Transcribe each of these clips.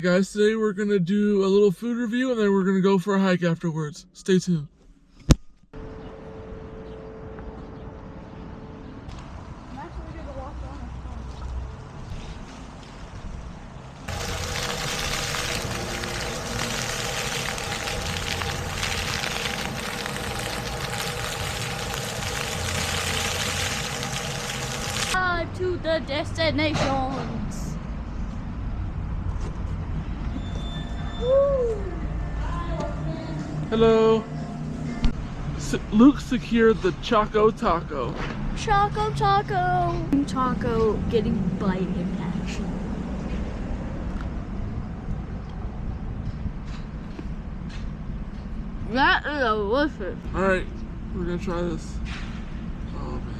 Hey guys, today we're gonna do a little food review and then we're gonna go for a hike afterwards. Stay tuned. I'm actually gonna walk on to the destinations. Woo. Hello. Luke secured the Choco Taco. Choco Taco. Taco getting biting action. That is delicious. Alright, we're gonna try this. Oh man.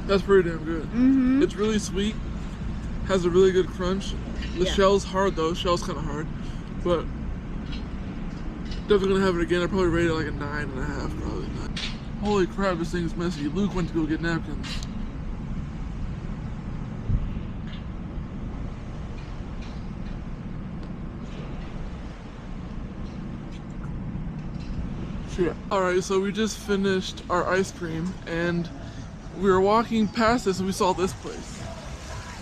That's pretty damn good. Mm-hmm. It's really sweet, has a really good crunch. The shell's hard though, shell's kind of hard, but definitely gonna have it again. I probably rate it like a 9.5, probably. Holy crap, this thing's messy. Luke went to go get napkins. Sure. Alright, so we just finished our ice cream and we were walking past this and we saw this place.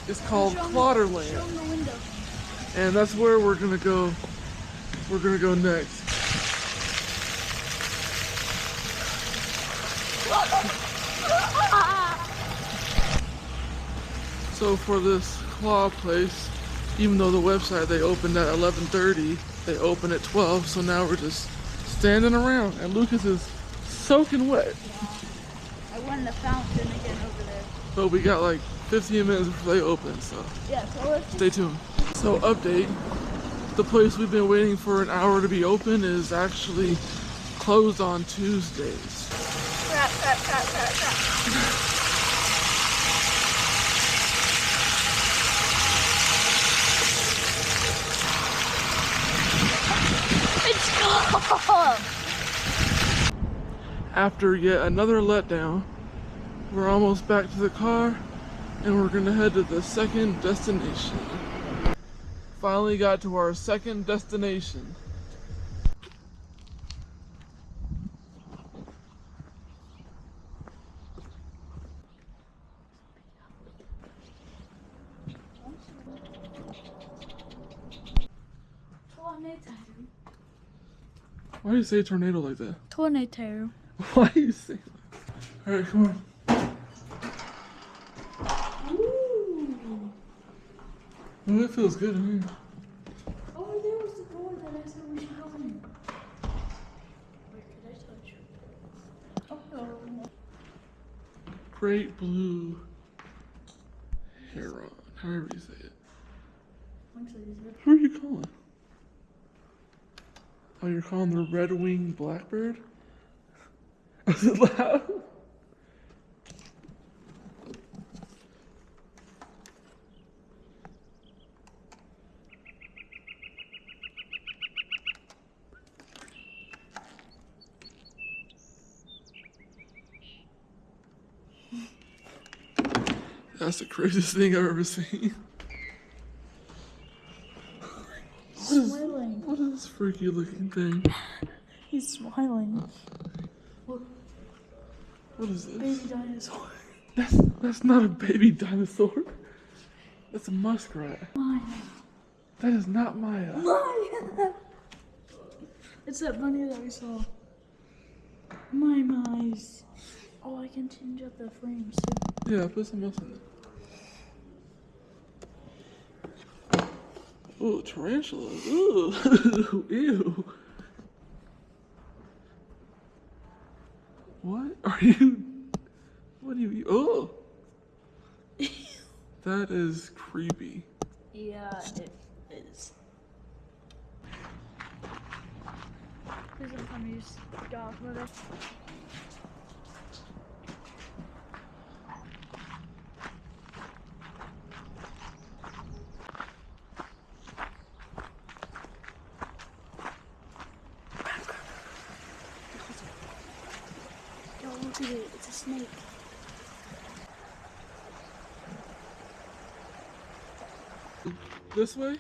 It's called Clotterland. And that's where we're gonna go. We're gonna go next. So for this claw place, even though the website they opened at 11:30, they open at 12. So now we're just standing around, and Lucas is soaking wet. Yeah. I went in the fountain again over there. But we got like 15 minutes before they open, so Yeah, so let's stay tuned. So update, the place we've been waiting for an hour to be open is actually closed on Tuesdays. crap. It's gone! After yet another letdown, we're almost back to the car and we're gonna head to the second destination. Finally got to our second destination. Why do you say tornado like that? Tornado. Why do you say that? Alright, come on. Ooh. Oh, it feels good in here. Oh, there was the door that I said we should go in. Wait, could I touch you? Oh, no. Great blue heron, however you say it. Who are you calling? Oh, you're calling the red-winged blackbird? Was it loud? That's the craziest thing I've ever seen. Smiling. What is this freaky looking thing? He's smiling. What is this? Baby dinosaur. That's not a baby dinosaur. That's a muskrat. Maya. That is not Maya. Maya. It's that bunny that we saw. My mice. Oh, I can change up the frames too. Yeah, put some else in it. Ooh, tarantula. Ooh. Ew. What are you? What do you? Oh. That is creepy. Yeah, it is. Please don't tell me you just got off with it. see it. It's a snake. This way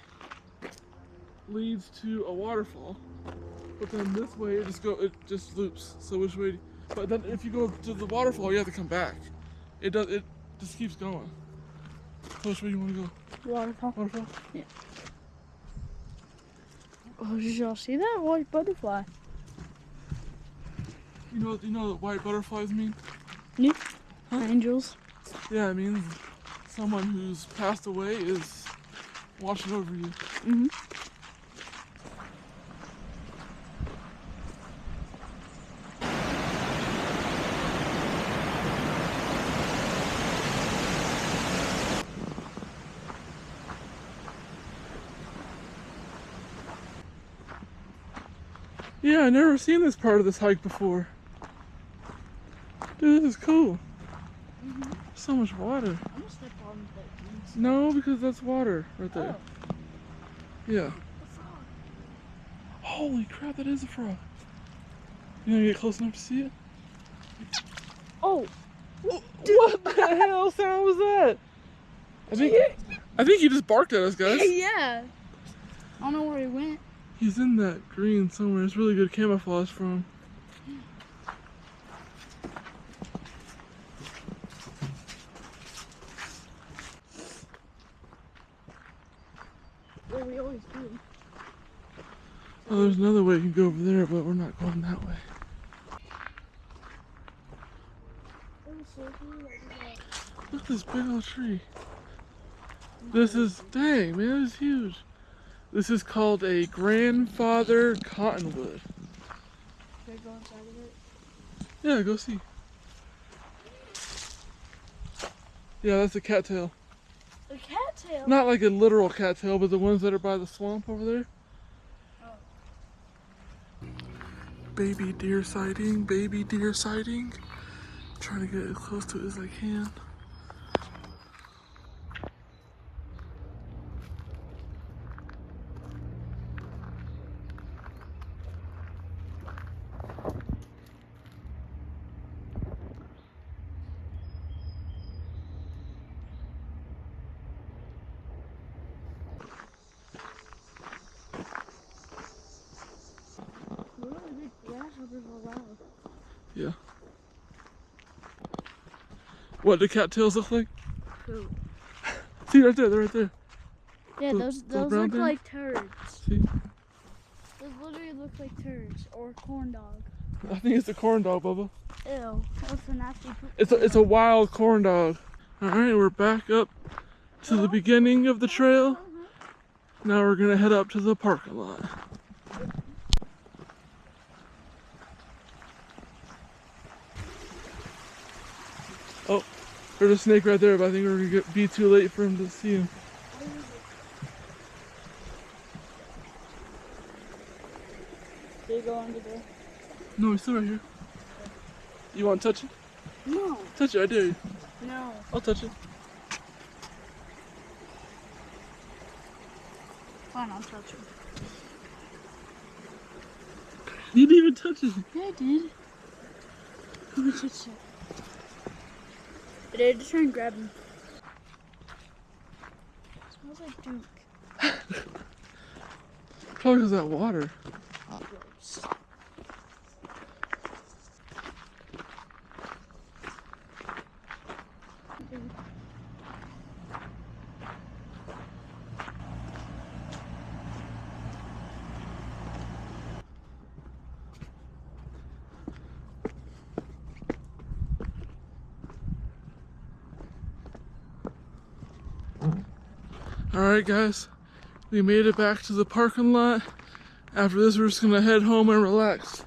leads to a waterfall, but then this way it just loops. So which way? But then if you go to the waterfall, you have to come back. It just keeps going. So which way do you want to go? Waterfall. Waterfall? Yeah. Oh, did y'all see that white butterfly? You know what white butterflies mean? Yeah. Huh? Angels. Yeah, it means someone who's passed away is watching over you. Mm-hmm. Yeah, I never seen this part of this hike before. Dude, this is cool. Mm-hmm. So much water. I'm gonna step on that. No, because that's water right there. Oh, Yeah. a frog. Holy crap, that is a frog. You gonna get close enough to see it? Oh, What the hell sound was that? I think he just barked at us, guys. yeah. I don't know where he went. He's in that green somewhere. It's really good camouflage for him. Well, we always do. Oh, there's another way you can go over there, but we're not going that way. Look at this big old tree. This is, dang man, this is huge. This is called a grandfather cottonwood. Should I go inside of it? Yeah, go see. Yeah, that's a cattail. A cattail? Not like a literal cattail, but the ones that are by the swamp over there. Oh. Baby deer sighting, baby deer sighting. I'm trying to get as close to it as I can. Really big grasshoppers are loud. Yeah. What do cattails look like? Cool. See right there, they're right there. Yeah, Those those brown look things? like turds. See? Those literally look like turds or corn dog. I think it's a corn dog, Bubba. Ew, that's a nasty poop. It's a wild corn dog. Alright, we're back up to the beginning of the trail. Now we're gonna head up to the parking lot. Oh, there's a snake right there, but I think we're gonna be too late for him to see him. Did you go under there? No, he's still right here. You want to touch it? No. Touch it, I dare you. No. I'll touch it. Fine, I'll touch him. You didn't even touch it. Yeah, I did. Let me touch it. I did just try and grab him. It smells like Duke. Probably because of that water. Gross. Alright guys, we made it back to the parking lot. After this we're just gonna head home and relax.